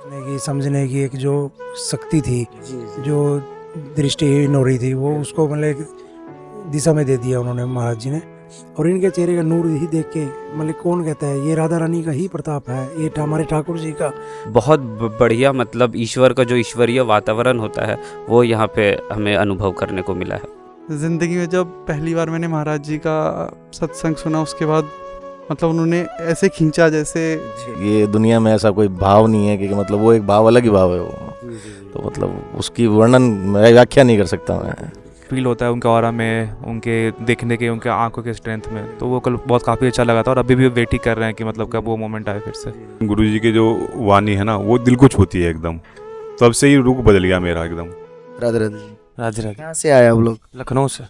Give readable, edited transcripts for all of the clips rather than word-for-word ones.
सोचने की समझने की एक जो शक्ति थी, जो दृष्टिहीन हो रही थी, वो उसको मतलब एक दिशा में दे दिया उन्होंने महाराज जी ने। और इनके चेहरे का नूर ही देख के मतलब कौन कहता है ये राधा रानी का ही प्रताप है, ये हमारे ठाकुर जी का। बहुत बढ़िया, मतलब ईश्वर का जो ईश्वरीय वातावरण होता है वो यहाँ पे हमें अनुभव करने को मिला है। ज़िंदगी में जब पहली बार मैंने महाराज जी का सत्संग सुना, उसके बाद मतलब उन्होंने ऐसे खींचा जैसे ये दुनिया में ऐसा कोई भाव नहीं है कि मतलब वो एक भाव अलग ही भाव है वो। तो मतलब उसकी वर्णन मैं व्याख्या नहीं कर सकता मैं। फील होता है उनके ऑरा में, उनके देखने के, उनके आंखों के स्ट्रेंथ में। तो वो कल बहुत काफ़ी अच्छा लगा था और अभी भी वेट ही कर रहे हैं कि मतलब कब वो मोमेंट आए फिर से। गुरुजी की जो वाणी है ना वो दिल को छूती है एकदम। तब से ही रुख बदल गया मेरा एकदम। राधे राधे जी। राधे राधे। कहाँ से आए आप लोग? लखनऊ से।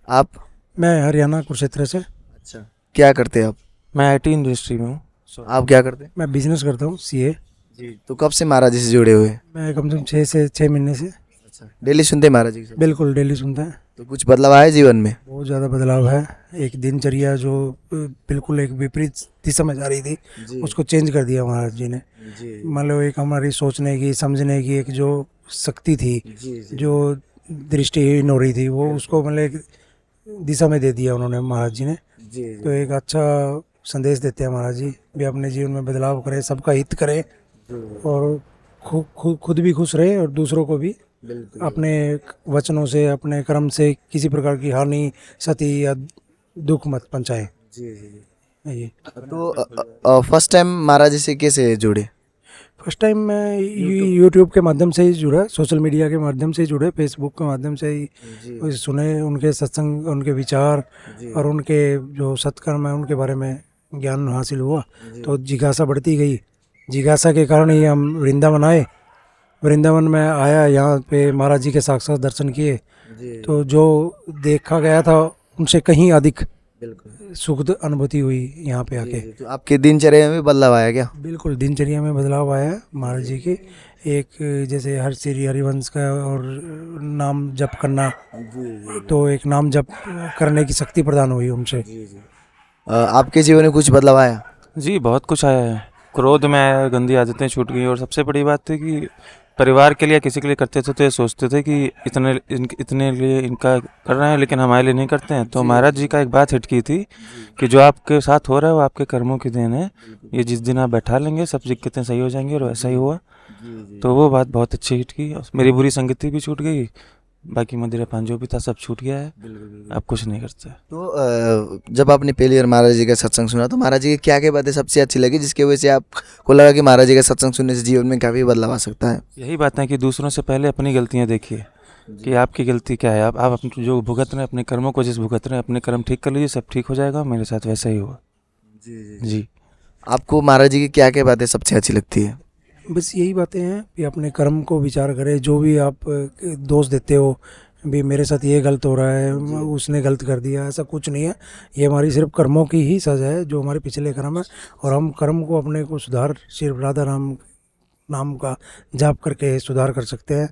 आप? मैं हरियाणा कुरुक्षेत्र से। अच्छा, क्या करते हैं आप? मैं आईटी इंडस्ट्री में हूँ। आप क्या करते हैं? मैं बिजनेस करता हूँ, सीए। जी। तो कब से महाराज जी से जुड़े हुए हैं? मैं कम से कम 6 महीने से। अच्छा, डेली सुनते हैं महाराज जी के? बिल्कुल डेली सुनता है। तो कुछ बदलाव आया जीवन में? बहुत ज़्यादा बदलाव है। एक दिनचर्या जो बिल्कुल एक विपरीत दिशा में जा रही थी, उसको चेंज कर दिया महाराज जी ने। मतलब एक हमारी सोचने की समझने की एक जो शक्ति थी, जो दृष्टिहीन हो रही थी, वो उसको मतलब एक दिशा में दे दिया उन्होंने महाराज जी ने। तो एक अच्छा संदेश देते हैं महाराज जी भी, अपने जीवन में बदलाव करें, सबका हित करें और खुद भी खुश रहे और दूसरों को भी अपने वचनों से, अपने कर्म से किसी प्रकार की हानि, क्षति या दुख मत पहुंचाएं। जी। तो फर्स्ट टाइम महाराज जी से कैसे जुड़े? फर्स्ट टाइम मैं यूट्यूब के माध्यम से ही जुड़ा, सोशल मीडिया के माध्यम से ही जुड़े, फेसबुक के माध्यम से ही सुने उनके सत्संग, उनके विचार और उनके जो सत्कर्म है उनके बारे में ज्ञान हासिल हुआ। तो जिज्ञासा बढ़ती गई। जिज्ञासा के कारण ही हम वृंदावन आए। वृंदावन में आया, यहाँ पे महाराज जी के साक्षात दर्शन किए। तो जो देखा गया था उनसे कहीं अधिक सुखद अनुभूति हुई यहाँ पे आके। तो आपके दिनचर्या में भी बदलाव आया क्या? बिल्कुल दिनचर्या में बदलाव आया महाराज जी के। एक जैसे हर श्री हरिवंश का और नाम जप करना, तो एक नाम जप करने की शक्ति प्रदान हुई उनसे। आपके जीवन में कुछ बदलाव आया? जी बहुत कुछ आया है। क्रोध में आया, गंदी आदतें छूट गई और सबसे बड़ी बात थी कि परिवार के लिए किसी के लिए करते थे तो ये सोचते थे कि इतने लिए इनका कर रहे हैं लेकिन हमारे लिए नहीं करते हैं। तो महाराज जी का एक बात हिट की थी कि जो आपके साथ हो रहा है वो आपके कर्मों की देन है। ये जिस दिन आप बैठा लेंगे सब दिक्कतें सही हो जाएंगी और वैसा ही हुआ। तो वो बात बहुत अच्छी हिट की। मेरी बुरी संगति भी छूट गई, बाकी मदिरा पान जो भी था सब छूट गया है। अब कुछ नहीं करते। तो जब आपने पहली बार महाराज जी का सत्संग सुना तो महाराज जी की क्या क्या बातें सबसे अच्छी लगी जिसकी वजह से आपको लगा कि महाराज जी का सत्संग सुनने से जीवन में काफ़ी बदलाव आ सकता है? यही बात है कि दूसरों से पहले अपनी गलतियाँ देखिए कि आपकी गलती क्या है। आप अपने जो भुगत रहे हैं, अपने कर्मों को जिस भुगत रहे हैं, अपने कर्म ठीक कर लीजिए, सब ठीक हो जाएगा। मेरे साथ वैसा ही हुआ। जी। आपको महाराज जी की क्या क्या बातें सबसे अच्छी लगती है? बस यही बातें हैं कि अपने कर्म को विचार करें। जो भी आप दोष देते हो भी मेरे साथ ये गलत हो रहा है, उसने गलत कर दिया, ऐसा कुछ नहीं है। ये हमारी सिर्फ कर्मों की ही सजा है, जो हमारे पिछले कर्म है। और हम कर्म को अपने को सुधार सिर्फ राधा राम नाम का जाप करके सुधार कर सकते हैं।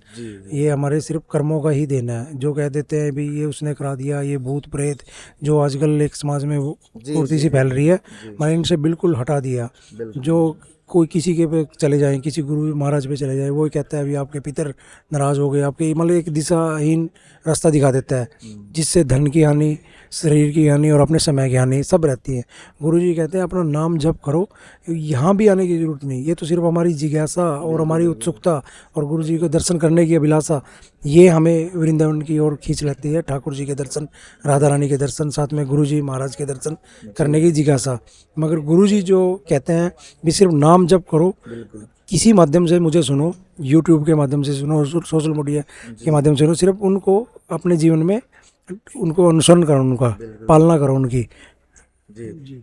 ये हमारे सिर्फ कर्मों का ही देना है। जो कह देते हैं भी ये उसने करा दिया, ये भूत प्रेत जो आजकल एक समाज में कुर्ती सी फैल रही है, मैंने इनसे बिल्कुल हटा दिया। जो कोई किसी के पे चले जाएं, किसी गुरु महाराज पे चले जाए, वो कहता है अभी आपके पितर नाराज हो गए, आपके मतलब एक दिशाहीन रास्ता दिखा देता है, जिससे धन की हानि, शरीर की हानि और अपने समय की हानि सब रहती है। गुरुजी कहते हैं अपना नाम जप करो, यहाँ भी आने की ज़रूरत नहीं। ये तो सिर्फ हमारी जिज्ञासा और हमारी उत्सुकता और गुरुजी को दर्शन करने की अभिलाषा, ये हमें वृंदावन की ओर खींच लेती है। ठाकुर जी के दर्शन, राधा रानी के दर्शन, साथ में गुरुजी महाराज के दर्शन करने की जिज्ञासा। मगर गुरुजी जो कहते हैं भी सिर्फ नाम जप करो, किसी माध्यम से मुझे सुनो, यूट्यूब के माध्यम से सुनो, सोशल मीडिया के माध्यम से सुनो, सिर्फ उनको अपने जीवन में उनको अनुसरण करो, उनका पालना करो उनकी।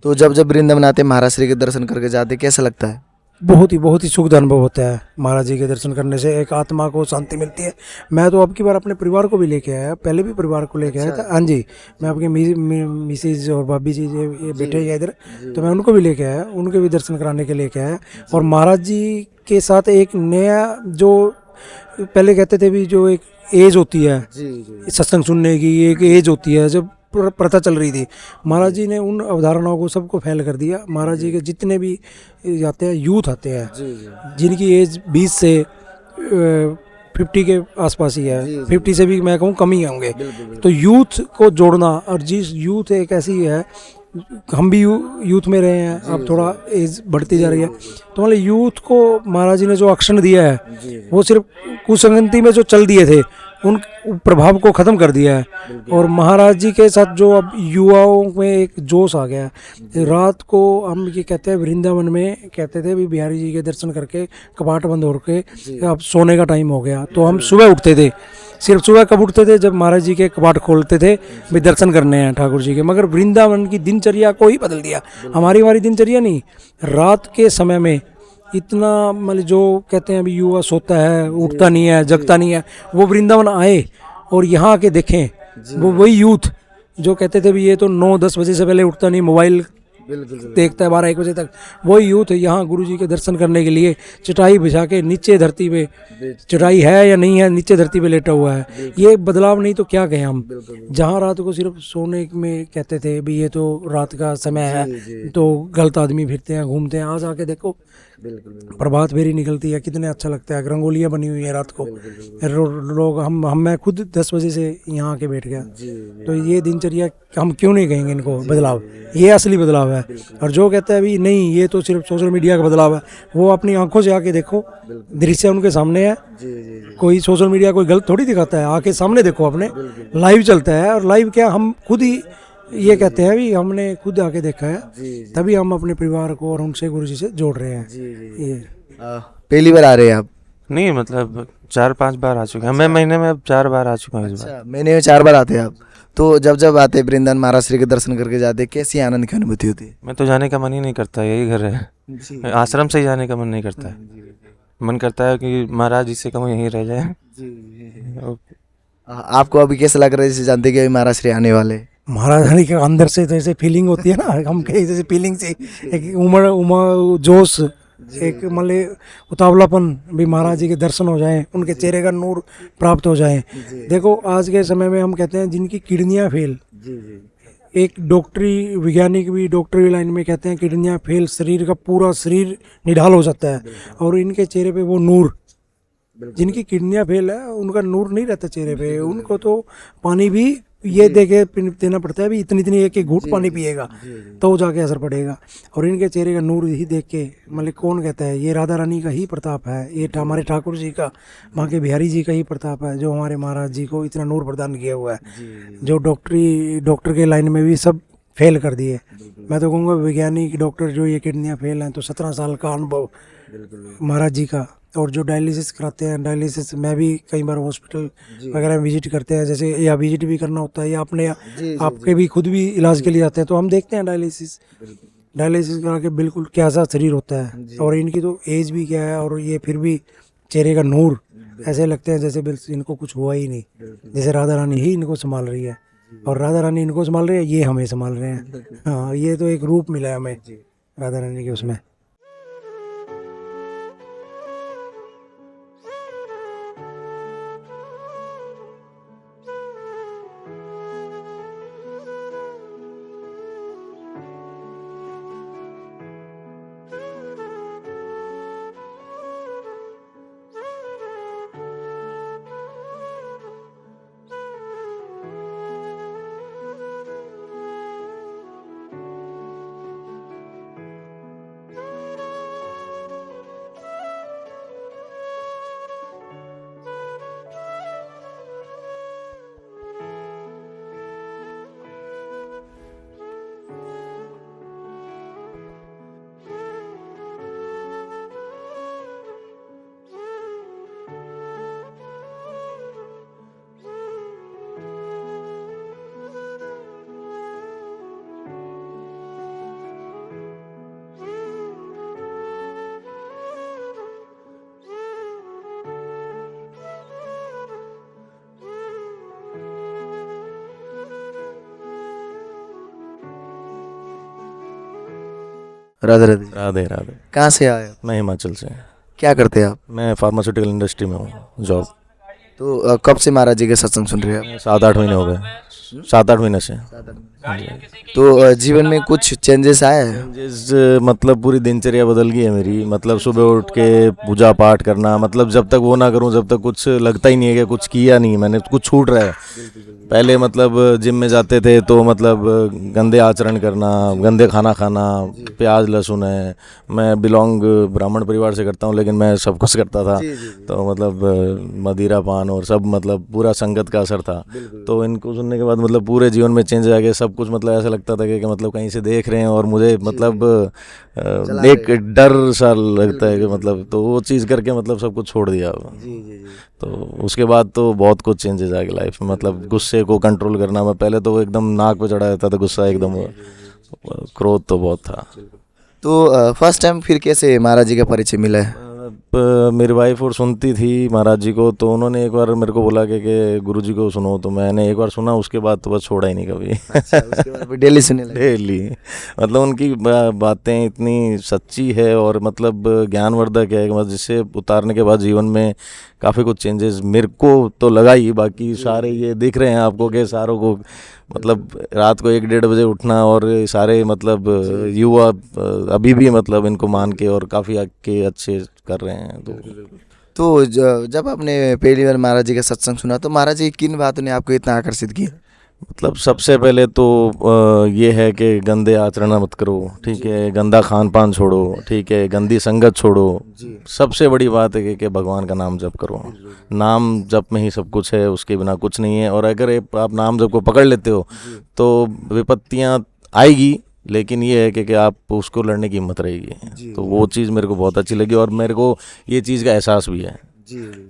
तो जब वृंदावन आते महाराज श्री के दर्शन करके जाते कैसा लगता है? बहुत ही सुखद अनुभव होता है। महाराज जी के दर्शन करने से एक आत्मा को शांति मिलती है। मैं तो अब की बार अपने परिवार को भी लेके आया, पहले भी परिवार को लेके आया था। हाँ जी, मैं आपके मिसेज और भाभी जी ये बैठे हैं इधर, तो मैं उनको भी लेके आया, उनके भी दर्शन कराने के लेके आया। और महाराज जी के साथ एक नया, जो पहले कहते थे भी जो एक एज होती है सत्संग सुनने की, एक एज होती है, जब प्रथा चल रही थी। महाराज जी ने उन अवधारणाओं को सबको फैल कर दिया। महाराज जी के जितने भी जाते हैं यूथ आते हैं जिनकी एज 20 से 50 के आसपास ही है, 50 से भी मैं कहूँ कम ही होंगे। तो यूथ को जोड़ना, और जिस यूथ एक ऐसी है, हम भी यूथ में रहे हैं, अब थोड़ा एज बढ़ती जा रही है, तो मतलब यूथ को महाराज जी ने जो अक्षण दिया है वो सिर्फ कुसंगति में जो चल दिए थे उन प्रभाव को ख़त्म कर दिया है। और महाराज जी के साथ जो अब युवाओं में एक जोश आ गया है। रात को हम ये कहते हैं, वृंदावन में कहते थे भी बिहारी जी के दर्शन करके कपाट बंद हो के अब सोने का टाइम हो गया, तो हम सुबह उठते थे। सिर्फ सुबह कब उठते थे? जब महाराज जी के कपाट खोलते थे, भी दर्शन करने हैं ठाकुर जी के। मगर वृंदावन की दिनचर्या को ही बदल दिया। हमारी दिनचर्या नहीं, रात के समय में इतना मतलब जो कहते हैं अभी युवा सोता है, उठता नहीं है, जगता नहीं है, वो वृंदावन आए और यहाँ आके देखें। वो वही यूथ जो कहते थे भी ये तो 9-10 बजे से पहले उठता नहीं, मोबाइल देखता है 12-1 बजे तक, वही यूथ यहाँ गुरु जी के दर्शन करने के लिए चटाई बिछा के नीचे धरती पे, चटाई है या नहीं है, नीचे धरती पे लेटा हुआ है। ये बदलाव नहीं तो क्या कहें हम। जहाँ रात को सिर्फ सोने में कहते थे भी ये तो रात का समय है, तो गलत आदमी फिरते हैं, घूमते हैं, आज आके देखो प्रभात फेरी निकलती है, कितने अच्छा लगता है। रंगोलियाँ बनी हुई है रात को, लोग हम मैं खुद 10 बजे से यहाँ आके बैठ गया। तो ये दिनचर्या हम क्यों नहीं कहेंगे इनको बदलाव, ये असली बदलाव है। और जो कहते हैं अभी नहीं ये तो सिर्फ सोशल मीडिया का बदलाव है, वो अपनी आंखों से आके देखो, दृश्य उनके सामने है। कोई सोशल मीडिया कोई गलत थोड़ी दिखाता है, आके सामने देखो, अपने लाइव चलता है। और लाइव क्या, हम खुद ही ये कहते हैं भी हमने खुद आके देखा है, तभी हम अपने परिवार को और उनसे गुरु जी से जोड़ रहे हैं। ये पहली बार आ रहे हैं आप? नहीं मतलब 4-5 बार आ चुके हैं मैं, महीने में अब 4 बार आ चुका हूँ इस बार। महीने में 4 बार आते हैं आप? तो जब आते वृंदावन महाराज श्री के दर्शन करके जाते, कैसी आनंद की अनुभूति होती है? मैं तो जाने का मन ही नहीं करता, यही घर है। आश्रम से ही जाने का मन नहीं करता है। मन करता है कि महाराज जी से कहूँ यहीं रह जाए। आपको अभी कैसा लग रहा है जैसे जानते कि अभी महाराज श्री आने वाले? महाराज के अंदर से जैसे फीलिंग होती है ना, हम कहीं जैसे फीलिंग से एक उमड़ जोश, एक मतलब उतावलापन भी महाराज जी के दर्शन हो जाएं, उनके चेहरे का नूर प्राप्त हो जाए। देखो आज के समय में हम कहते हैं जिनकी किडनियां फेल, एक डॉक्टरी वैज्ञानिक भी डॉक्टरी लाइन में कहते हैं किडनियां फेल, शरीर का पूरा शरीर निढाल हो जाता है, और इनके चेहरे पे वो नूर, जिनकी किडनियां फेल है उनका नूर नहीं रहता चेहरे पे। उनको तो पानी भी ये देके देना पड़ता है भी इतनी एक घूंट पानी पिएगा तो जाके असर पड़ेगा। और इनके चेहरे का नूर ही देख के मतलब कौन कहता है ये राधा रानी का ही प्रताप है, ये हमारे ठाकुर जी का, माँ के बिहारी जी का ही प्रताप है, जो हमारे महाराज जी को इतना नूर प्रदान किया हुआ है। जो डॉक्टर के लाइन में भी सब फेल कर दिए। मैं तो कहूँगा वैज्ञानिक डॉक्टर जो ये किडनियाँ फेल हैं, तो 17 साल का अनुभव महाराज जी का। और जो डायलिसिस कराते हैं, डायलिसिस मैं भी कई बार हॉस्पिटल वगैरह विजिट करते हैं, जैसे या विजिट भी करना होता है या अपने आपके भी खुद भी इलाज के लिए जाते हैं, तो हम देखते हैं डायलिसिस करा के बिल्कुल कैसा शरीर होता है। और इनकी तो एज भी क्या है, और ये फिर भी चेहरे का नूर, ऐसे लगते हैं जैसे बिल्कुल इनको कुछ हुआ ही नहीं, जैसे राधा रानी ही इनको संभाल रही है। और राधा रानी इनको संभाल रही है, ये हमें संभाल रहे हैं। हाँ, ये तो एक रूप मिला है हमें राधा रानी के उसमें। राधे राधे। राधे राधे। कहाँ से आए? मैं हिमाचल से। क्या करते हैं आप? मैं फार्मास्यूटिकल इंडस्ट्री में हूँ जॉब। तो कब से महाराज जी के सत्संग सुन रहे हैं आप? 7-8 महीने हो गए 7-8 महीने से। तो जीवन में कुछ चेंजेस आया है? चेंजेस मतलब पूरी दिनचर्या बदल गई है मेरी। मतलब सुबह उठ के पूजा पाठ करना, मतलब जब तक वो ना करूं जब तक कुछ लगता ही नहीं है कि कुछ किया नहीं मैंने, कुछ छूट रहा है। पहले मतलब जिम में जाते थे तो मतलब गंदे आचरण करना, गंदे खाना खाना, प्याज लहसुन है। मैं बिलोंग ब्राह्मण परिवार से करता हूँ लेकिन मैं सब कुछ करता था। तो मतलब मदिरा पान और सब, मतलब पूरा संगत का असर था। तो इनको सुनने के बाद मतलब पूरे जीवन में चेंज आ गया सब कुछ। मतलब ऐसा लगता था कि मतलब कहीं से देख रहे हैं और मुझे मतलब एक डर सा लगता है कि मतलब, तो वो चीज़ करके मतलब सब कुछ छोड़ दिया। तो उसके बाद तो बहुत कुछ चेंजेस आ गए लाइफ में। मतलब गुस्से को कंट्रोल करना, मैं पहले तो एकदम नाक पे चढ़ा रहता था गुस्सा एकदम, क्रोध तो बहुत था। तो फर्स्ट टाइम फिर कैसे महाराज जी का परिचय मिला है? मेरी वाइफ और सुनती थी महाराज जी को, तो उन्होंने एक बार मेरे को बोला कि गुरु जी को सुनो। तो मैंने एक बार सुना, उसके बाद तो बस छोड़ा ही नहीं कभी। उसके बाद फिर डेली सुनने लगे? डेली। मतलब उनकी बातें इतनी सच्ची है और मतलब ज्ञानवर्धक है कि मतलब जिससे उतारने के बाद जीवन में काफ़ी कुछ चेंजेस मेरे को तो लगा ही। बाकी सारे ये दिख रहे हैं आपको कि सारों को मतलब रात को 1-1:30 बजे उठना, और सारे मतलब युवा अभी भी मतलब इनको मान के और काफ़ी आगे अच्छे कर रहे हैं। तो जब आपने पहली बार महाराज जी का सत्संग सुना तो महाराज जी किन बातों ने आपको इतना आकर्षित किया? मतलब सबसे पहले तो ये है कि गंदे आचरण मत करो, ठीक है, गंदा खान पान छोड़ो, ठीक है, गंदी संगत छोड़ो। सबसे बड़ी बात है कि भगवान का नाम जप करो। नाम जप में ही सब कुछ है, उसके बिना कुछ नहीं है। और अगर आप नाम जप को पकड़ लेते हो तो विपत्तियाँ आएगी, लेकिन ये है कि आप उसको लड़ने की हिम्मत रहेगी। तो वो चीज़ मेरे को बहुत अच्छी लगी और मेरे को ये चीज़ का एहसास भी है।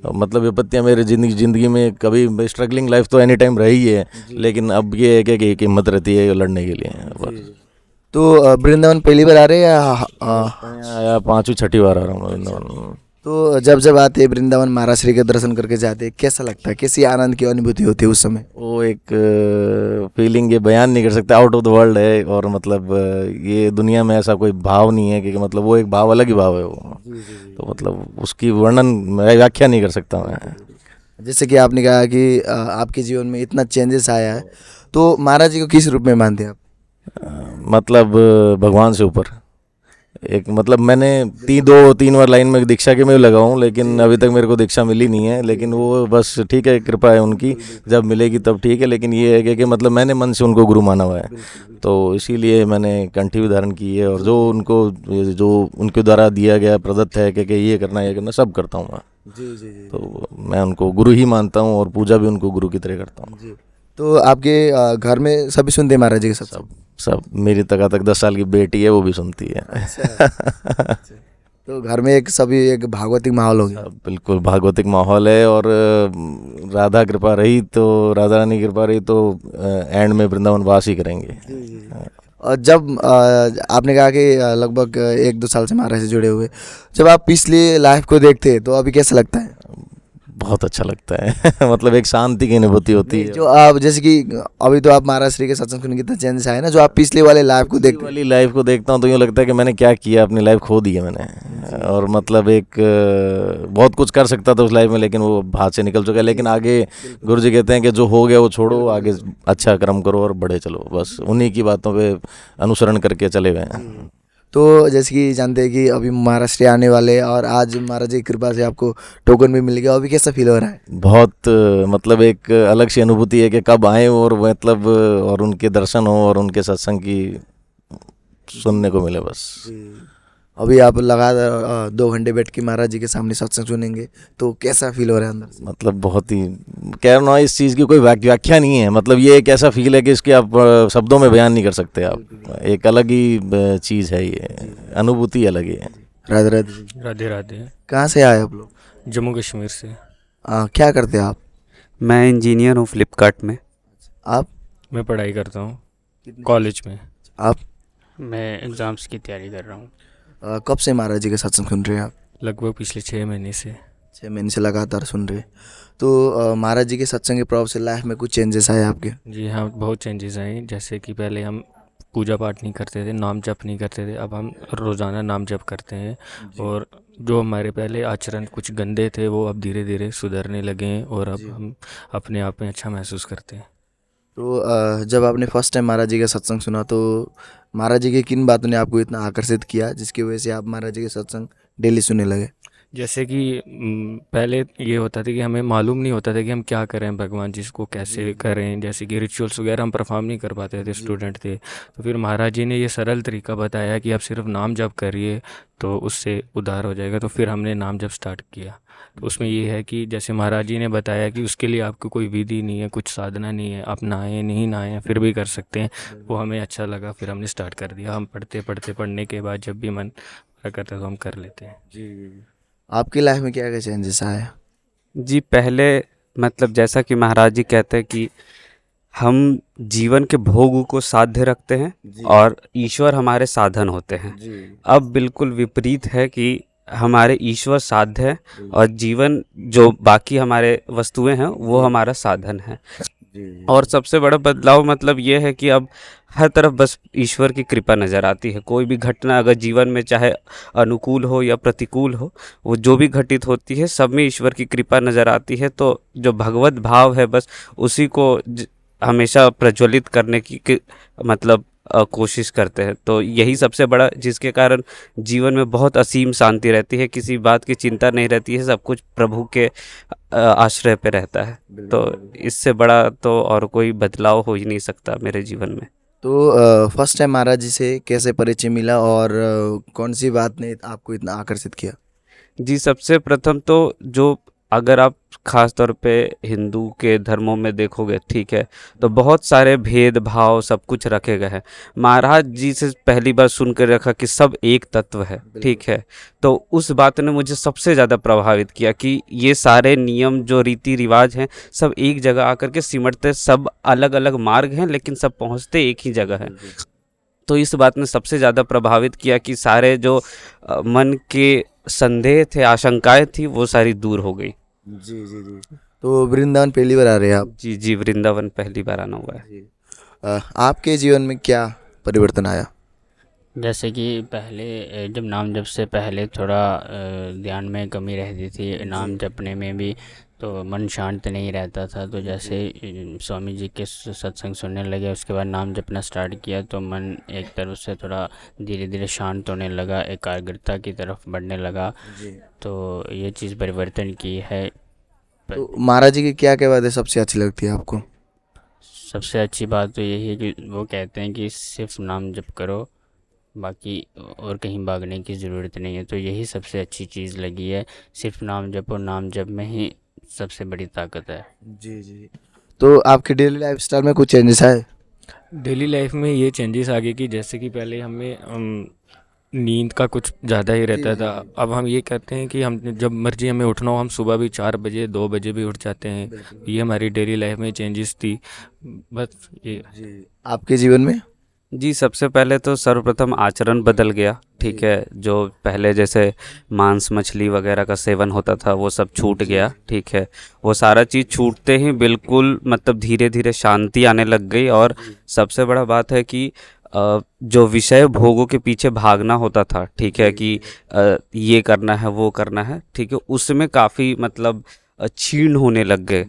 मतलब विपत्तियाँ मेरे जिंदगी में कभी, स्ट्रगलिंग लाइफ तो एनी टाइम रही है, लेकिन अब ये है कि एक हिम्मत रहती है लड़ने के लिए बस। तो वृंदावन पहली बार आ रहे हैं आया 5वीं-6वीं बार आ रहा हूँ वृंदावन। तो जब आते हैं वृंदावन महाराज श्री के दर्शन करके जाते हैं, कैसा लगता है? कैसी आनंद की अनुभूति होती है उस समय? वो एक फीलिंग ये बयान नहीं कर सकते, आउट ऑफ द वर्ल्ड है। और मतलब ये दुनिया में ऐसा कोई भाव नहीं है कि मतलब वो एक भाव, अलग ही भाव है वो। तो मतलब उसकी वर्णन, मैं व्याख्या नहीं कर सकता मैं। जैसे कि आपने कहा कि आपके जीवन में इतना चेंजेस आया है, तो महाराज जी को किस रूप में मानते हैं आप? मतलब भगवान से ऊपर एक, मतलब मैंने 2-3 बार लाइन में दीक्षा के में लगा हूँ, लेकिन अभी तक मेरे को दीक्षा मिली नहीं है। लेकिन वो बस ठीक है, कृपा है उनकी, जब मिलेगी तब ठीक है। लेकिन ये है कि मतलब मैंने मन से उनको गुरु माना हुआ है, तो इसीलिए मैंने कंठी भी धारण की है। और जो उनके द्वारा दिया गया प्रदत्त है कि ये करना सब करता हूँ मैं। तो मैं उनको गुरु ही मानता हूँ और पूजा भी उनको गुरु की तरह करता हूँ। तो आपके घर में सभी सुनते हैं महाराज जी के सत्संग? सब मेरी तक 10 साल की बेटी है, वो भी सुनती है। तो घर में एक भागवतिक माहौल हो गया? बिल्कुल भागवतिक माहौल है। और राधा कृपा रही तो, राधा रानी कृपा रही तो एंड में वृंदावन वास ही करेंगे। और जब आपने कहा कि लगभग 1-2 साल से महाराज से जुड़े हुए, जब आप पिछली लाइफ को देखते हैं तो अभी कैसा लगता है? बहुत अच्छा लगता है। मतलब एक शांति की अनुभूति होती है। जो आप, जैसे कि अभी तो आप महाराज श्री के सत्संग सुन के कितना चेंजेस आया ना, जो आप पिछले वाले लाइफ को देखते वाली लाइफ को देखता हूँ तो यूँ लगता है कि मैंने क्या किया, अपनी लाइफ खो दी है मैंने। और मतलब एक बहुत कुछ कर सकता था उस लाइफ में, लेकिन वो हाथ से निकल चुका है। लेकिन आगे गुरु जी कहते हैं कि जो हो गया वो छोड़ो, आगे अच्छा कर्म करो और बढ़े चलो। बस उन्हीं की बातों पे अनुसरण करके चले गए हैं। तो जैसे कि जानते हैं कि अभी महाराष्ट्र आने वाले, और आज महाराज जी की कृपा से आपको टोकन भी मिल गया, अभी कैसा फील हो रहा है? बहुत मतलब एक अलग सी अनुभूति है कि कब आए और मतलब और उनके दर्शन हो और उनके सत्संग की सुनने को मिले बस। अभी आप लगातार 2 घंटे बैठ के महाराज जी के सामने सत्संग सुनेंगे, तो कैसा फील हो रहा है अंदर से? मतलब बहुत ही, कह रहा हूँ, इस चीज़ की कोई व्याख्या नहीं है। मतलब ये एक ऐसा फील है कि इसकी आप शब्दों में बयान नहीं कर सकते आप। एक अलग ही चीज़ है, ये अनुभूति अलग ही है। राधे राधे। राधे राधे। कहाँ से आए आप लोग? जम्मू कश्मीर से। क्या करते हैं आप? मैं इंजीनियर हूँ फ्लिपकार्ट में। आप? मैं पढ़ाई करता हूँ कॉलेज में। आप? मैं एग्ज़ाम्स की तैयारी कर रहा हूँ। कब से महाराज जी के सत्संग सुन रहे हैं आप? लगभग पिछले 6 महीने से। 6 महीने से लगातार सुन रहे हैं। तो महाराज जी के सत्संग के प्रभाव से लाइफ में कुछ चेंजेस आए आपके? जी हाँ, बहुत चेंजेस आए। जैसे कि पहले हम पूजा पाठ नहीं करते थे, नाम जप नहीं करते थे, अब हम रोज़ाना नाम जप करते हैं। और जो हमारे पहले आचरण कुछ गंदे थे वो अब धीरे धीरे सुधरने लगे हैं, और अब हम अपने आप में अच्छा महसूस करते हैं। तो जब आपने फर्स्ट टाइम महाराज जी का सत्संग सुना तो महाराज जी की किन बातों ने आपको इतना आकर्षित किया जिसकी वजह से आप महाराज जी के सत्संग डेली सुनने लगे? जैसे कि पहले ये होता था कि हमें मालूम नहीं होता था कि हम क्या करें, भगवान जी को कैसे करें, जैसे कि रिचुअल्स वगैरह हम परफॉर्म नहीं कर पाते थे, स्टूडेंट थे। तो फिर महाराज जी ने ये सरल तरीका बताया कि आप सिर्फ नाम जप करिए तो उससे उद्धार हो जाएगा। तो फिर हमने नाम जप स्टार्ट किया। तो उसमें ये है कि जैसे महाराज जी ने बताया कि उसके लिए आपको कोई विधि नहीं है, कुछ साधना नहीं है, आप नहाएं नहीं नहाएं फिर भी कर सकते हैं। वो हमें अच्छा लगा, फिर हमने स्टार्ट कर दिया। हम पढ़ने के बाद जब भी मन करता है तो हम कर लेते हैं। आपकी लाइफ में क्या क्या चेंजेस आए? जी पहले मतलब जैसा कि महाराज जी कहते हैं कि हम जीवन के भोग को साध्य रखते हैं और ईश्वर हमारे साधन होते हैं। अब बिल्कुल विपरीत है कि हमारे ईश्वर साध्य है और जीवन जो बाकी हमारे वस्तुएं हैं वो हमारा साधन है। और सबसे बड़ा बदलाव मतलब ये है कि अब हर तरफ बस ईश्वर की कृपा नज़र आती है। कोई भी घटना अगर जीवन में चाहे अनुकूल हो या प्रतिकूल हो, वो जो भी घटित होती है सब में ईश्वर की कृपा नज़र आती है। तो जो भगवत भाव है बस उसी को हमेशा प्रज्वलित करने की मतलब कोशिश करते हैं। तो यही सबसे बड़ा जिसके कारण जीवन में बहुत असीम शांति रहती है, किसी बात की चिंता नहीं रहती है, सब कुछ प्रभु के आश्रय पे रहता है। तो इससे बड़ा तो और कोई बदलाव हो ही नहीं सकता मेरे जीवन में। तो फर्स्ट टाइम महाराज जी से कैसे परिचय मिला और कौन सी बात ने आपको इतना आकर्षित किया? जी सबसे प्रथम तो जो अगर आप ख़ास तौर पे हिंदू के धर्मों में देखोगे, ठीक है, तो बहुत सारे भेदभाव सब कुछ रखे गए हैं। महाराज जी से पहली बार सुन कर रखा कि सब एक तत्व है, ठीक है। तो उस बात ने मुझे सबसे ज़्यादा प्रभावित किया कि ये सारे नियम जो रीति रिवाज हैं सब एक जगह आकर के सिमटते, सब अलग अलग मार्ग हैं लेकिन सब पहुँचते एक ही जगह है। तो इस बात ने सबसे ज़्यादा प्रभावित किया कि सारे जो मन के संदेह थे, आशंकाएं थी, वो सारी दूर हो गई। जी। तो वृंदावन पहली बार आ रहे हैं आप? जी वृंदावन पहली बार आना हुआ है। आपके जीवन में क्या परिवर्तन आया? जैसे कि पहले जब नाम जप से पहले थोड़ा ध्यान में कमी रहती थी, नाम जपने में भी तो मन शांत नहीं रहता था। तो जैसे स्वामी जी के सत्संग सुनने लगे, उसके बाद नाम जपना स्टार्ट किया तो मन एक तरफ से थोड़ा धीरे धीरे शांत होने लगा, एकाग्रता की तरफ बढ़ने लगा। तो ये चीज़ परिवर्तन की है। तो महाराज जी की क्या क्या बातें सबसे अच्छी लगती है आपको? सबसे अच्छी बात तो यही है कि वो कहते हैं कि सिर्फ नाम जप करो, बाकी और कहीं भागने की ज़रूरत नहीं है। तो यही सबसे अच्छी चीज़ लगी है, सिर्फ नाम जप, और नाम जप में ही सबसे बड़ी ताकत है। जी। तो आपके डेली लाइफस्टाइल में कुछ चेंजेस आए? डेली लाइफ में ये चेंजेस आ गए कि जैसे कि पहले हमें नींद का कुछ ज़्यादा ही रहता था। अब हम ये कहते हैं कि हम जब मर्जी हमें उठना हो, हम सुबह भी 4 बजे 2 बजे भी उठ जाते हैं। ये हमारी डेली लाइफ में चेंजेस थी। बस ये आपके जीवन में? जी सबसे पहले तो सर्वप्रथम आचरण बदल गया, ठीक है। जो पहले जैसे मांस मछली वगैरह का सेवन होता था वो सब छूट गया, ठीक है। वो सारा चीज़ छूटते ही बिल्कुल मतलब धीरे धीरे शांति आने लग गई। और सबसे बड़ा बात है कि जो विषय भोगों के पीछे भागना होता था, ठीक है, कि ये करना है वो करना है, ठीक है, उसमें काफ़ी मतलब क्षीण होने लग गए,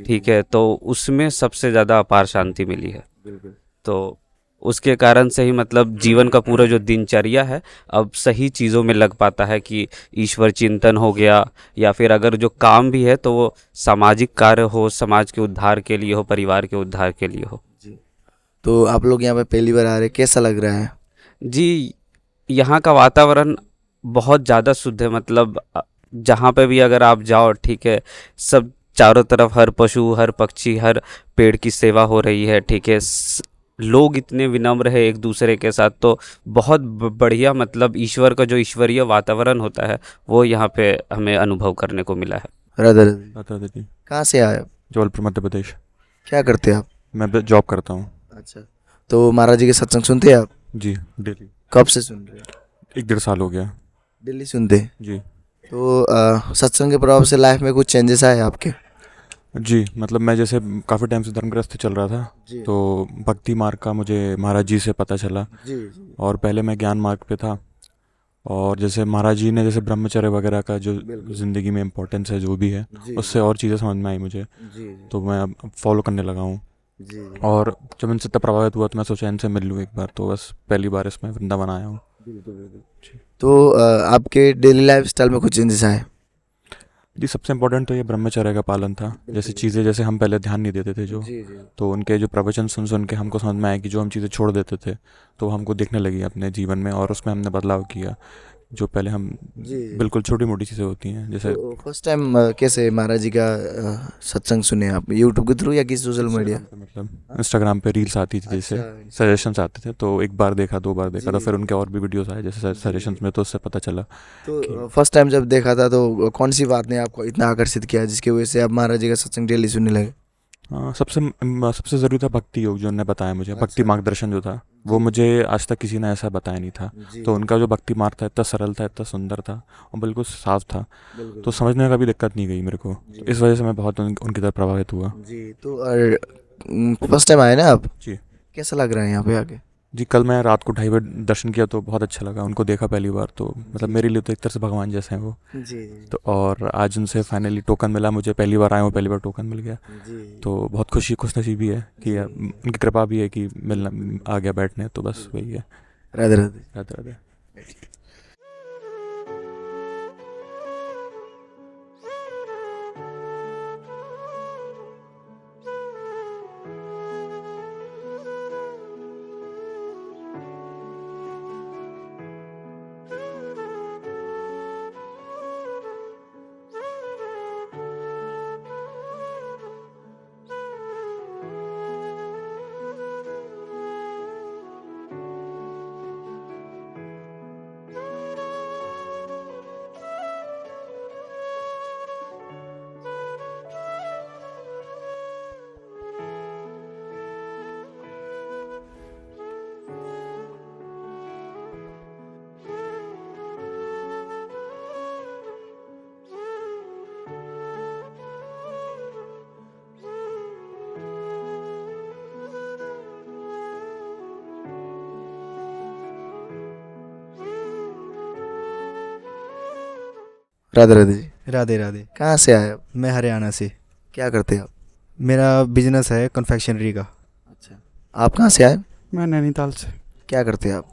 ठीक है। तो उसमें सबसे ज़्यादा अपार शांति मिली है। तो उसके कारण से ही मतलब जीवन का पूरा जो दिनचर्या है अब सही चीज़ों में लग पाता है कि ईश्वर चिंतन हो गया, या फिर अगर जो काम भी है तो वो सामाजिक कार्य हो, समाज के उद्धार के लिए हो, परिवार के उद्धार के लिए हो। तो आप लोग यहाँ पे पहली बार आ रहे हैं, कैसा लग रहा है? जी यहाँ का वातावरण बहुत ज़्यादा शुद्ध है। मतलब जहाँ पे भी अगर आप जाओ, ठीक है, सब चारों तरफ हर पशु, हर पक्षी, हर पेड़ की सेवा हो रही है, ठीक है। लोग इतने विनम्र है एक दूसरे के साथ। तो बहुत बढ़िया मतलब ईश्वर का जो ईश्वरीय वातावरण होता है वो यहाँ पे हमें अनुभव करने को मिला है। राधा जी कहाँ से आए? जबलपुर मध्य प्रदेश। क्या करते हैं आप? मैं जॉब करता हूँ। अच्छा, तो महाराज जी के सत्संग सुनते हैं आप? जी डेली। कब से सुन रहे हैं? 1-1.5 साल हो गया। डेली सुनते हैं? जी। तो सत्संग के प्रभाव से लाइफ में कुछ चेंजेस आए आपके? जी मतलब मैं जैसे काफ़ी टाइम से धर्मग्रस्त चल रहा था, तो भक्ति मार्ग का मुझे महाराज जी से पता चला। और पहले मैं ज्ञान मार्ग पे था, और जैसे महाराज जी ने जैसे ब्रह्मचर्य वगैरह का जो ज़िंदगी में इम्पोर्टेंस है जो भी है, उससे और चीज़ें समझ में आई मुझे। तो मैं अब फॉलो करने लगा हूँ। जी और जब इनसे तब प्रभावित हुआ तो मैं सोचा इनसे मिल लूँ एक बार, तो बस पहली बार इसमें वृंदावन आया हूँ। तो आपके डेली लाइफ स्टाइल में कुछ चेंजेस आए? जी, सबसे इम्पोर्टेंट तो ये ब्रह्मचर्य का पालन था। जैसे चीज़ें जैसे हम पहले ध्यान नहीं देते थे जो, तो उनके जो प्रवचन सुन सुन के हमको समझ में आया कि जो हम चीज़ें छोड़ देते थे तो वो हमको दिखने लगी अपने जीवन में, और उसमें हमने बदलाव किया। जो पहले हम बिल्कुल छोटी मोटी चीज़ें होती हैं जैसे तो फर्स्ट टाइम कैसे महाराज जी का सत्संग सुने आप? यूट्यूब के थ्रू या किसी सोशल मीडिया? मतलब इंस्टाग्राम पे रील्स आती थी, जैसे सजेशंस आते थे, तो एक बार देखा, दो बार देखा, तो फिर उनके और भी वीडियोस आए जैसे सजेशंस में, तो उससे पता चला। तो फर्स्ट टाइम जब देखा था तो कौन सी बात ने आपको इतना आकर्षित किया जिसकी वजह से आप महाराज जी का सत्संग डेली सुनने लगे? हाँ, सबसे ज़रूरी था भक्ति योग, जो उन्होंने बताया मुझे। भक्ति मार्गदर्शन जो था वो मुझे आज तक किसी ने ऐसा बताया नहीं था। तो उनका जो भक्ति मार्ग था इतना सरल था, इतना सुंदर था और बिल्कुल साफ था, तो समझने का भी दिक्कत नहीं गई मेरे को। तो इस वजह से मैं बहुत उनकी तरफ प्रभावित हुआ। जी। तो फर्स्ट टाइम आए ना आप? जी। कैसा लग रहा है यहाँ पे आके? जी, कल मैं रात को 2:30 बजे दर्शन किया तो बहुत अच्छा लगा। उनको देखा पहली बार तो मतलब मेरे लिए तो एक तरह से भगवान जैसे हैं वो। जी तो और आज उनसे फाइनली टोकन मिला मुझे, पहली बार आया हूँ, पहली बार टोकन मिल गया, जी। तो बहुत खुशनसीबी है कि उनकी कृपा भी है कि मिलना आ गया बैठने, तो बस वही है। राधे राधे। राधे राधे। राधे राधे जी। राधे राधे। कहाँ से आए आप? मैं हरियाणा से। क्या करते हैं आप? मेरा बिजनेस है कन्फेक्शनरी का। अच्छा, आप कहाँ से आए? मैं नैनीताल से। क्या करते हैं आप?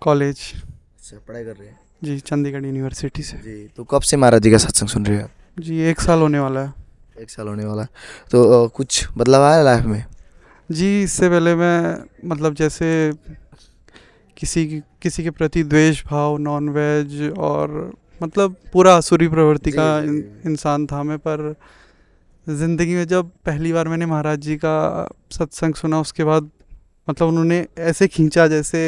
कॉलेज। अच्छा, पढ़ाई कर रहे हैं? जी, चंडीगढ़ यूनिवर्सिटी से। जी। तो कब से महाराज जी का सत्संग सुन रहे हैं आप? जी, 1 साल होने वाला है। 1 साल होने वाला है। तो कुछ बदलाव आया लाइफ में? जी, इससे पहले मैं मतलब जैसे किसी के प्रति द्वेष भाव, नॉन वेज और मतलब पूरा आसुरी प्रवृत्ति का इंसान था मैं। पर ज़िंदगी में जब पहली बार मैंने महाराज जी का सत्संग सुना, उसके बाद मतलब उन्होंने ऐसे खींचा जैसे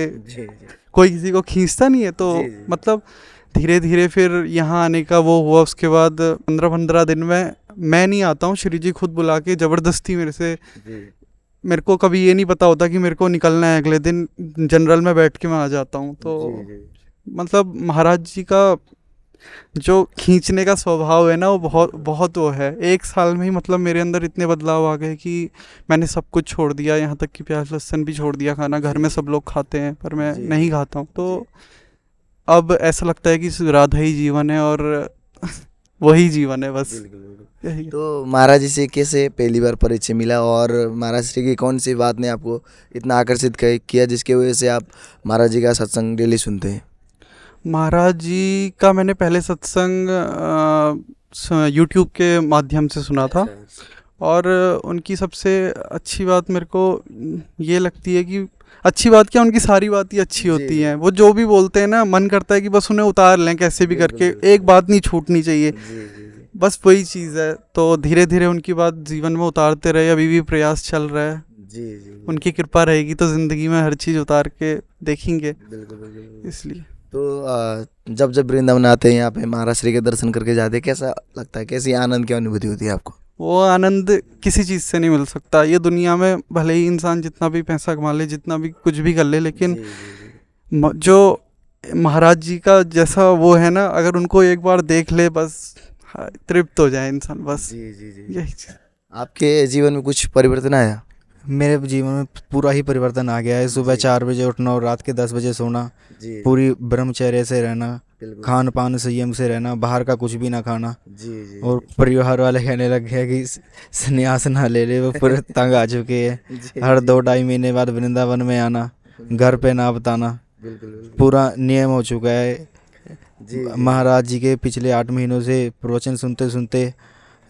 कोई किसी को खींचता नहीं है, तो मतलब धीरे धीरे फिर यहाँ आने का वो हुआ। उसके बाद 15-15 दिन में मैं नहीं आता हूँ, श्री जी खुद बुला के ज़बरदस्ती मेरे को कभी ये नहीं पता होता कि मेरे को निकलना है अगले दिन, जनरल में बैठ के मैं आ जाता हूँ। तो मतलब महाराज जी का जो खींचने का स्वभाव है ना, वो बहुत बहुत वो है। 1 साल में ही मतलब मेरे अंदर इतने बदलाव आ गए कि मैंने सब कुछ छोड़ दिया, यहाँ तक कि प्याज लहसुन भी छोड़ दिया खाना। घर में सब लोग खाते हैं पर मैं नहीं खाता हूँ। तो अब ऐसा लगता है कि राधा ही जीवन है और वही जीवन है बस। यही। तो महाराज जी से कैसे पहली बार परिचय मिला और महाराज श्री की कौन सी बात ने आपको इतना आकर्षित किया जिसकी वजह से आप महाराज जी का सत्संग डेली सुनते हैं? महाराज जी का मैंने पहले सत्संग यूट्यूब के माध्यम से सुना था, और उनकी सबसे अच्छी बात मेरे को ये लगती है कि अच्छी बात क्या, उनकी सारी बात ही अच्छी होती हैं। वो जो भी बोलते हैं ना, मन करता है कि बस उन्हें उतार लें कैसे भी करके, एक बात नहीं छूटनी चाहिए, बस वही चीज़ है। तो धीरे धीरे उनकी बात जीवन में उतारते रहे, अभी भी प्रयास चल रहा है। उनकी कृपा रहेगी तो ज़िंदगी में हर चीज़ उतार के देखेंगे, इसलिए। तो जब वृंदावन आते हैं यहाँ पे महाराज श्री के दर्शन करके जाते हैं, कैसा लगता है? कैसी आनंद की अनुभूति होती है आपको? वो आनंद किसी चीज़ से नहीं मिल सकता। ये दुनिया में भले ही इंसान जितना भी पैसा कमा ले, जितना भी कुछ भी कर ले, लेकिन जो महाराज जी का जैसा वो है ना, अगर उनको एक बार देख ले बस तृप्त हो जाए इंसान, बस यही चीज़। आपके जीवन में कुछ परिवर्तन आया? मेरे जीवन में पूरा ही परिवर्तन आ गया है। सुबह 4 बजे उठना और रात के 10 बजे सोना, पूरी ब्रह्मचर्य से रहना, बिल्कुल। खान पान संयम से रहना, बाहर का कुछ भी ना खाना। जी जी और परिवार वाले कहने लग गए कि संन्यास ना ले ले, वो पूरे तंग आ चुके हैं। जी, हर जी। 2-2.5 महीने बाद वृंदावन में आना, घर पे ना बताना, बिल्कुल बिल्कुल। पूरा नियम हो चुका है। जी जी महाराज जी के पिछले 8 महीनों से प्रवचन सुनते सुनते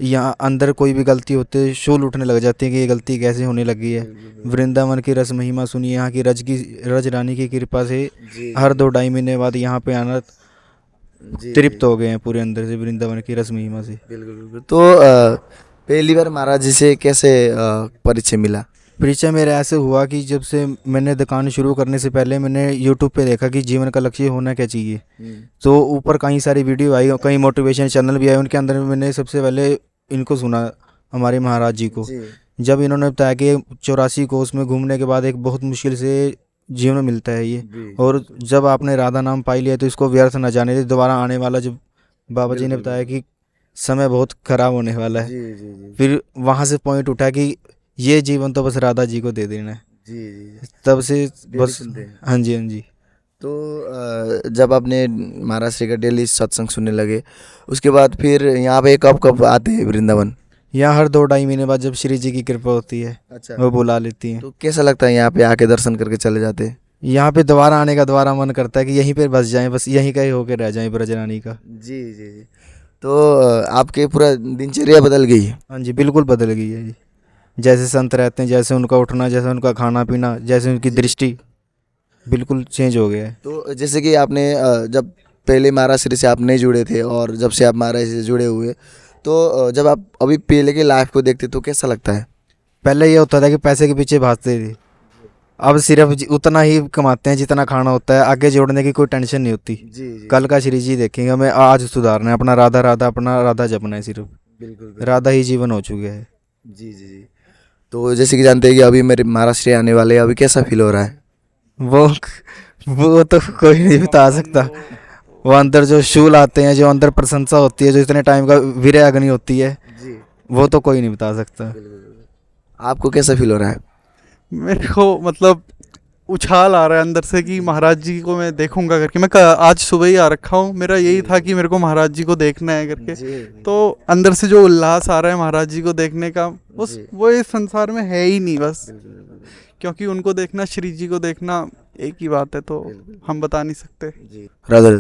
यहाँ अंदर कोई भी गलती होते शूल उठने लग जाती है कि ये गलती कैसे होने लगी है। वृंदावन की रस महिमा सुनिए, यहाँ की रज रानी की कृपा से जी हर 2-2.5 महीने बाद यहाँ पे आना जी तृप्त हो गए हैं पूरे अंदर से वृंदावन की रस महिमा से। बिल्कुल बिल्कुल। तो पहली बार महाराज जी से कैसे परिचय मिला? परिचय मेरा ऐसे हुआ कि जब से मैंने दुकान शुरू करने से पहले मैंने यूट्यूब पे देखा कि जीवन का लक्ष्य होना क्या चाहिए। तो ऊपर कई सारी वीडियो आई, कई मोटिवेशन चैनल भी आए, उनके अंदर मैंने सबसे पहले इनको सुना, हमारे महाराज जी को। जी जब इन्होंने बताया कि 84 कोस में घूमने के बाद एक बहुत मुश्किल से जीवन मिलता है ये, जी और जब आपने राधा नाम पाई लिया तो इसको व्यर्थ न जाने दे। दोबारा आने वाला जब बाबा जी ने बताया कि समय बहुत खराब होने वाला है, जी जी जी फिर वहाँ से पॉइंट उठा कि ये जीवन तो बस राधा जी को दे देना है। जी जी। तब से डेली बस सुनते हैं। हाँ जी, हाँ जी। तो जब आपने महाराज श्री का डेली सत्संग सुनने लगे, उसके बाद फिर यहाँ पे कब कब आते हैं वृंदावन? यहाँ हर 2-2.5 महीने बाद जब श्री जी की कृपा होती है अच्छा। वो बुला लेती हैं। तो कैसा लगता है यहाँ पे आके दर्शन करके चले जाते हैं? यहाँ पे दोबारा आने का दोबारा मन करता है कि यहीं पे बस जाएं, बस यहीं का ही होके रह जाएं ब्रजरानी का। जी जी जी। तो आपके पूरा दिनचर्या बदल गई है? हाँ जी, बिल्कुल बदल गई है जी। जैसे संत रहते हैं, जैसे उनका उठना, जैसे उनका खाना पीना, जैसे उनकी दृष्टि, बिल्कुल चेंज हो गया है। तो जैसे कि आपने जब पहले महाराज श्री से आप नहीं जुड़े थे और जब से आप महाराज श्री से जुड़े हुए, तो जब आप अभी पहले के लाइफ को देखते तो कैसा लगता है? पहले ये होता था कि पैसे के पीछे भागते थे, अब सिर्फ उतना ही कमाते हैं जितना खाना होता है, आगे जोड़ने की कोई टेंशन नहीं होती। जी जी कल का श्री जी देखेंगे, हमें आज सुधारना है, अपना राधा राधा, अपना राधा जपना है, सिर्फ बिल्कुल राधा ही जीवन हो चुका है। जी जी जी। तो जैसे कि जानते हैं कि अभी मेरे महाराज श्री आने वाले हैं, अभी कैसा फील हो रहा है? वो तो कोई नहीं बता सकता। वो अंदर जो शूल आते हैं, जो अंदर प्रशंसा होती है, जो इतने टाइम का वीर्य अग्नि होती है, जी वो तो कोई नहीं बता सकता। आपको कैसा फील हो रहा है? मेरे को मतलब उछाल आ रहा है अंदर से कि महाराज जी को मैं देखूंगा करके। मैं आज सुबह ही आ रखा हूँ, मेरा यही था कि मेरे को महाराज जी को देखना है करके। तो अंदर से जो उल्लास आ रहा है महाराज जी को देखने का, वो इस संसार में है ही नहीं बस। क्योंकि उनको देखना, श्री जी को देखना एक ही बात है, तो हम बता नहीं सकते। राधा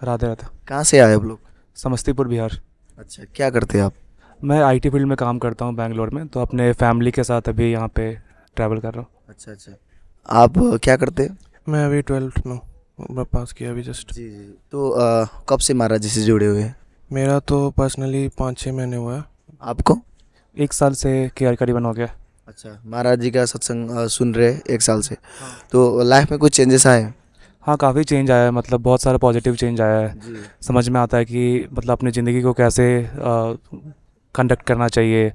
राधे राधे। कहाँ से आए आप लोग? समस्तीपुर बिहार। अच्छा, क्या करते हैं आप? मैं आईटी फील्ड में काम करता हूँ बैंगलोर में, तो अपने फैमिली के साथ अभी यहाँ पे ट्रैवल कर रहा हूँ। अच्छा अच्छा। आप क्या करते हैं? मैं अभी 12th में पास किया अभी जस्ट। जी जी। तो कब से महाराज जी से जुड़े हुए हैं? मेरा तो पर्सनली 5-6 महीने हुआ है। आपको? 1 साल से करीबन हो गया। अच्छा, महाराज जी का सत्संग सुन रहे 1 साल से, तो लाइफ में कुछ चेंजेस आए हैं? हाँ, काफ़ी चेंज आया है, मतलब बहुत सारा पॉजिटिव चेंज आया है। समझ में आता है कि मतलब अपनी ज़िंदगी को कैसे कंडक्ट करना चाहिए,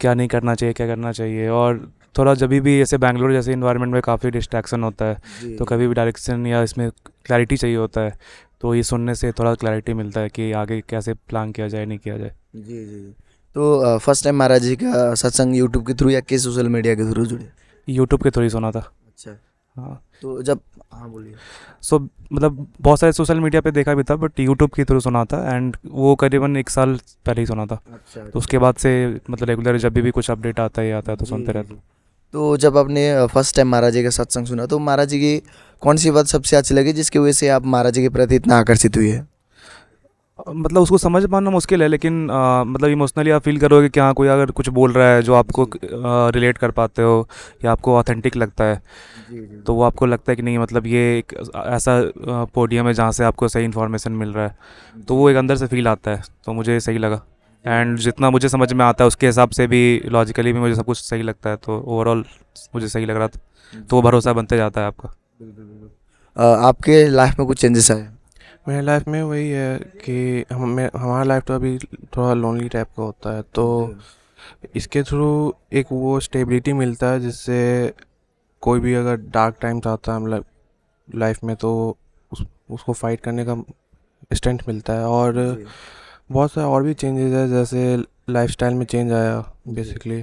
क्या नहीं करना चाहिए, क्या करना चाहिए। और थोड़ा जब भी ऐसे बैंगलोर जैसे इन्वायरमेंट में काफ़ी डिस्ट्रैक्शन होता है, तो कभी भी डायरेक्शन या इसमें क्लैरिटी चाहिए होता है, तो ये सुनने से थोड़ा क्लैरिटी मिलता है कि आगे कैसे प्लान किया जाए, नहीं किया जाए। जी जी। तो फर्स्ट टाइम महाराज जी का सत्संग यूट्यूब के थ्रू या किस सोशल मीडिया के थ्रू जुड़े? यूट्यूब के थ्रू ही सुना था। अच्छा। हाँ, तो जब, हाँ बोलिए। सो मतलब बहुत सारे सोशल मीडिया पे देखा भी था, बट यूट्यूब के थ्रू सुना था, एंड वो करीबन 1 साल पहले ही सुना था। अच्छा। तो उसके बाद से मतलब रेगुलर जब भी कुछ अपडेट आता है तो सुनते रहते। तो जब आपने फर्स्ट टाइम महाराज जी का सत्संग सुना, तो महाराज जी की कौन सी बात सबसे अच्छी लगी जिसकी वजह से आप महाराज जी के प्रति इतना आकर्षित हुए हैं? मतलब उसको समझ पाना मुश्किल है, लेकिन मतलब इमोशनली आप फील करोगे कि हाँ, कोई अगर कुछ बोल रहा है जो आपको रिलेट कर पाते हो या आपको ऑथेंटिक लगता है, तो वो आपको लगता है कि नहीं, मतलब ये एक ऐसा पोडियम है जहाँ से आपको सही इन्फॉर्मेशन मिल रहा है, तो वो एक अंदर से फील आता है। तो मुझे सही लगा, एंड जितना मुझे समझ में आता है उसके हिसाब से भी लॉजिकली भी मुझे सब कुछ सही लगता है, तो ओवरऑल मुझे सही लग रहा था। तो वो भरोसा बनते जाता है आपका। आपके लाइफ में कुछ चेंजेस आए? मेरे लाइफ में वही है कि हमारा लाइफ तो अभी थोड़ा लोनली टाइप का होता है, तो इसके थ्रू एक वो स्टेबिलिटी मिलता है जिससे कोई भी अगर डार्क टाइम्स आता है मतलब लाइफ में, तो उसको फाइट करने का स्ट्रेंथ मिलता है। और बहुत सारे और भी चेंजेस है, जैसे लाइफस्टाइल में चेंज आया बेसिकली।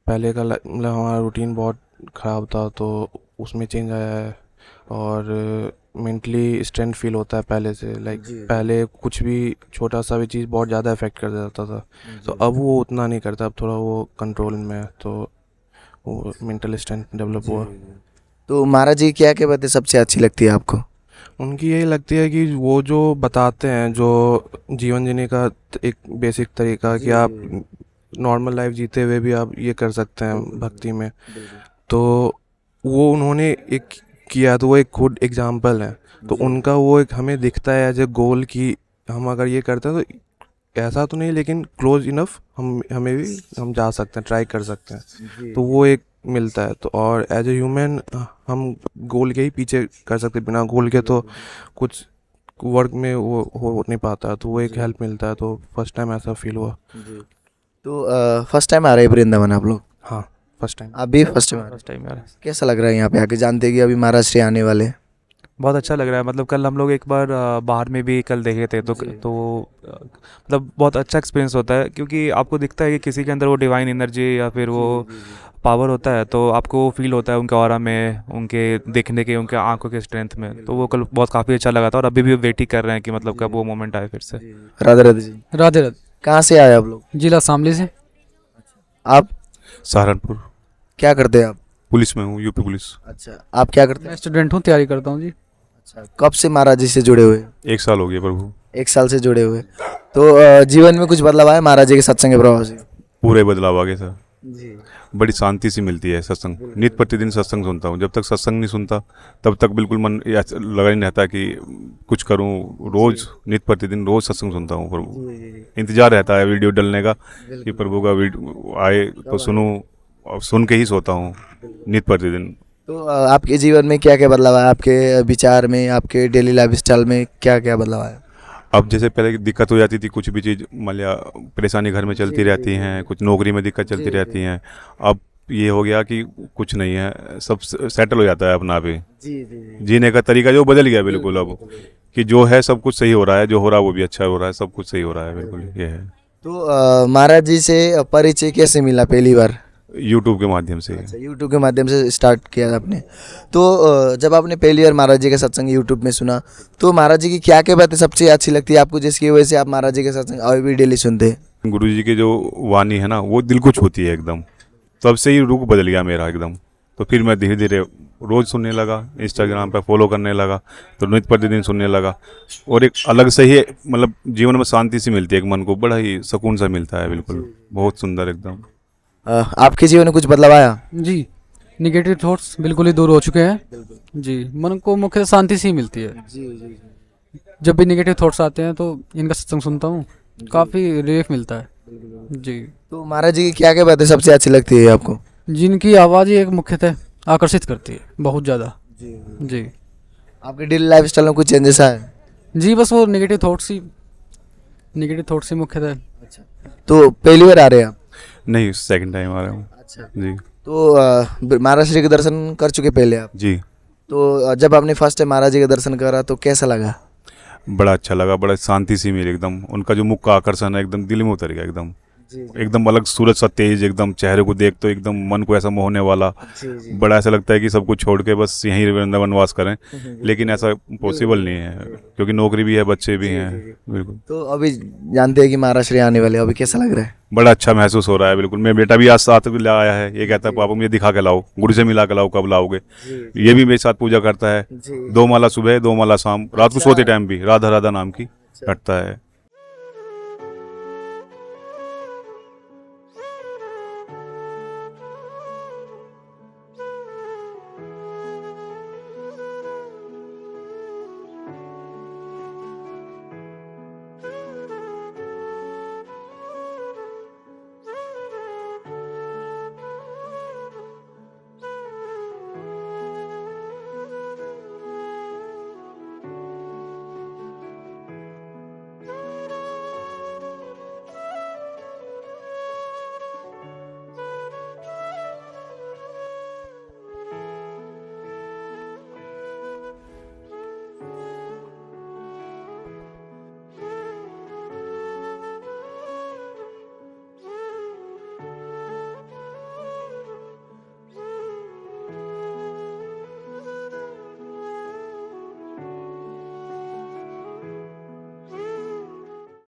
पहले का मतलब हमारा रूटीन बहुत ख़राब था, तो उसमें चेंज आया है। और मेंटली स्ट्रेंथ फील होता है पहले से। लाइक पहले कुछ भी छोटा सा भी चीज़ बहुत ज़्यादा इफेक्ट कर देता था, तो अब वो उतना नहीं करता, अब थोड़ा वो कंट्रोल में है, तो वो मेंटल स्ट्रेंथ डेवलप हुआ। तो महाराज जी क्या क्या बातें सबसे अच्छी लगती है आपको? उनकी यही लगती है कि वो जो बताते हैं, जो जीवन जीने का एक बेसिक तरीका, कि आप नॉर्मल लाइफ जीते हुए भी आप ये कर सकते हैं भक्ति में, तो वो उन्होंने एक किया, तो वो एक गुड एग्जाम्पल है। तो उनका वो एक हमें दिखता है एज ए गोल कि हम अगर ये करते हैं तो ऐसा तो नहीं, लेकिन क्लोज इनफ हमें भी हम जा सकते हैं, ट्राई कर सकते हैं, तो वो एक मिलता है। तो और एज ए ह्यूमन हम गोल के ही पीछे कर सकते, बिना गोल के तो कुछ वर्क में वो हो नहीं पाता, तो वो एक हेल्प मिलता है। तो फर्स्ट टाइम ऐसा फील हुआ। तो फर्स्ट टाइम आ रहे हैं वृंदावन आप लोग? हाँ, फर्स्ट टाइम। आप भी फर्स्ट टाइम? फर्स्ट टाइम यार। कैसा लग रहा है यहाँ पे आके, जानते हैं कि अभी महाराज श्री आने वाले हैं? बहुत अच्छा लग रहा है। मतलब कल हम लोग एक बार बाहर में भी कल देखे थे, तो मतलब बहुत अच्छा एक्सपीरियंस होता है, क्योंकि आपको दिखता है कि किसी के अंदर वो डिवाइन एनर्जी या फिर वो पावर होता है, तो आपको फील होता है उनके ऑरा में, उनके देखने के, उनके आंखों के स्ट्रेंथ में। तो वो कल बहुत काफ़ी अच्छा लगा था, और अभी भी वेट ही कर रहे हैं कि मतलब कब वो मोमेंट आए फिर से। राधे राधे जी। राधे राधे। कहाँ से आए आप लोग? जिला शामली से। आप सहारनपुर क्या करते हैं आप? पुलिस में हूँ, यूपी पुलिस। अच्छा, आप क्या करते हैं? मैं स्टूडेंट हूँ, तैयारी करता हूँ जी। अच्छा, कब से महाराज जी से जुड़े हुए? 1 साल हो गया प्रभु। 1 साल से जुड़े हुए। तो जीवन में कुछ बदलाव आया महाराज जी के सत्संग के प्रभाव से? पूरे बदलाव आ गए सर। जी। बड़ी शांति सी मिलती है सत्संग। नित्य प्रतिदिन सत्संग सुनता हूँ। जब तक सत्संग नहीं सुनता तब तक बिल्कुल मन लगा नहीं रहता कि कुछ करूँ। रोज नित्य प्रतिदिन रोज सत्संग सुनता हूँ प्रभु। इंतजार रहता है वीडियो डलने का कि प्रभु का वीडियो आए तो सुनूं, और सुन के ही सोता हूँ नित्य प्रतिदिन। तो आपके जीवन में क्या क्या बदलाव आया? आपके विचार में, आपके डेली लाइफ स्टाइल में क्या क्या बदलाव आया? अब जैसे पहले दिक्कत हो जाती थी, कुछ भी चीज़ मतलब परेशानी घर में चलती रहती हैं, कुछ नौकरी में दिक्कत चलती रहती हैं। अब ये हो गया कि कुछ नहीं है, सब सेटल हो जाता है अपना भी। जीने का तरीका जो बदल गया बिल्कुल अब, कि जो है सब कुछ सही हो रहा है, जो हो रहा है वो भी अच्छा हो रहा है, सब कुछ सही हो रहा है बिल्कुल, ये है। तो महाराज जी से परिचय कैसे मिला पहली बार? यूट्यूब के माध्यम से। अच्छा, यूट्यूब के माध्यम से स्टार्ट किया आपने। तो जब आपने पहली बार महाराज जी का सत्संग यूट्यूब में सुना, तो महाराज जी की क्या क्या बातें सबसे अच्छी लगती है आपको, जिसकी वजह से आप महाराज जी के सत्संग अभी भी डेली सुनते हैं? गुरु जी की जो वाणी है ना, वो दिल को छूती है एकदम। तब से ही रुख बदल गया मेरा एकदम। तो फिर मैं धीरे धीरे रोज़ सुनने लगा, इंस्टाग्राम पर फॉलो करने लगा, तो नित्य प्रतिदिन सुनने लगा। और एक अलग से ही मतलब जीवन में शांति सी मिलती है, एक मन को बड़ा ही सुकून सा मिलता है बिल्कुल, बहुत सुंदर एकदम। आपके जीवन में कुछ बदलाव आया? जी, निगेटिव थॉट्स बिल्कुल ही दूर हो चुके हैं जी। मन को मुख्य शांति सी मिलती है। जब भी निगेटिव थॉट्स आते हैं तो इनका सत्संग सुनता हूँ, काफ़ी रिलीफ मिलता है जी। तो महाराज जी की क्या क्या बातें सबसे अच्छी लगती है आपको? जिनकी आवाज़ ही एक मुख्यतः आकर्षित करती है बहुत ज़्यादा जी। आपके डेली लाइफ स्टाइल में कुछ चेंजेस आए? जी, बस वो नेगेटिव थॉट्स ही मुख्यतः। अच्छा, तो पहली बार आ रहे हैं आप? नहीं, सेकंड टाइम आ रहा हूँ। अच्छा जी। तो महाराज श्री के दर्शन कर चुके पहले आप? जी। तो जब आपने फर्स्ट टाइम महाराज जी के दर्शन करा तो कैसा लगा? बड़ा अच्छा लगा, बड़ा शांति सी मिली एकदम। उनका जो मुख का आकर्षण है एकदम दिल में उतर गया एकदम। एकदम अलग सूरज सा तेज, एकदम चेहरे को देख तो एकदम मन को ऐसा मोहने वाला। बड़ा ऐसा लगता है कि सब कुछ छोड़ के बस यहीं वृंदावन वास करें, लेकिन ऐसा पॉसिबल नहीं है क्योंकि नौकरी भी है, बच्चे भी हैं बिल्कुल। तो अभी जानते हैं कि महाराज श्री आने वाले, अभी कैसा लग रहा है? बड़ा अच्छा महसूस हो रहा है बिल्कुल। मेरा बेटा भी आज साथ में आया है, ये कहता है पापा मुझे दिखा के लाओ, गुरु से मिला के लाओ, कब लाओगे। ये भी मेरे साथ पूजा करता है, 2 माला सुबह 2 माला शाम, रात को सोते टाइम भी राधा राधा नाम की रटता है।